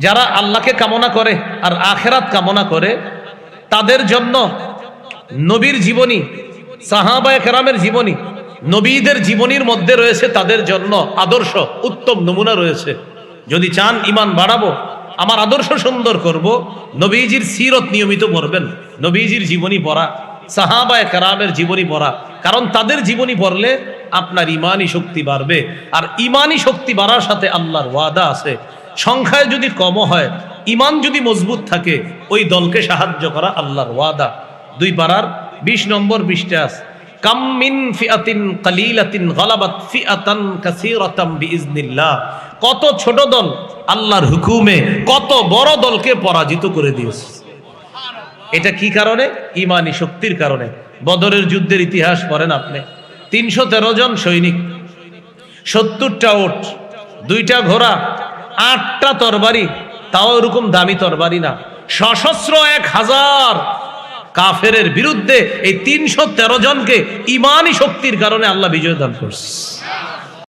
যারা আল্লাহকে কামনা করে আর আখেরাত কামনা করে তাদের জন্য নবীর জীবনী, সাহাবায়ে কেরামের জীবনী, নবীদের জীবনীর মধ্যে রয়েছে তাদের জন্য আদর্শ, উত্তম নমুনা রয়েছে। যদি চান ইমান বাড়াবো, আমার আদর্শ সুন্দর করব, নবীজির সিরত নিয়মিত পড়বেন, নবীজির জীবনী পড়া, সাহাবায়ে কেরামের জীবনী পড়া। কারণ তাদের জীবনী পড়লে আপনার ইমানি শক্তি বাড়বে, আর ইমানি শক্তি বাড়ার সাথে আল্লাহর ওয়াদা আছে, সংখ্যায় যদি কম হয়, ইমান যদি মজবুত থাকে, ওই দলকে সাহায্য করা আল্লাহর ওয়াদা। 2 পারার 20 নম্বর পৃষ্ঠা আছে, কাম মিন ফিআতিন কালিলাতিন গালাবাত ফিআতান কাসীরাতাম বিইজনিল্লাহ। কত ছোট দল আল্লাহর হুকুমে কত বড় দলকে পরাজিত করে দিয়েছে। এটা কি কারণে? ইমানি শক্তির কারণে। বদরের যুদ্ধের ইতিহাস পড়েন আপনি, 313 জন সৈনিক, 70টা উট, 2টা ঘোড়া, 8টা তরবারি, তাও এরকম দামি তরবারি না, সশস্ত্র 1000 কাফেরের বিরুদ্ধে এই 313 জনকে ইমানি শক্তির কারণে আল্লাহ বিজয় দান করছে।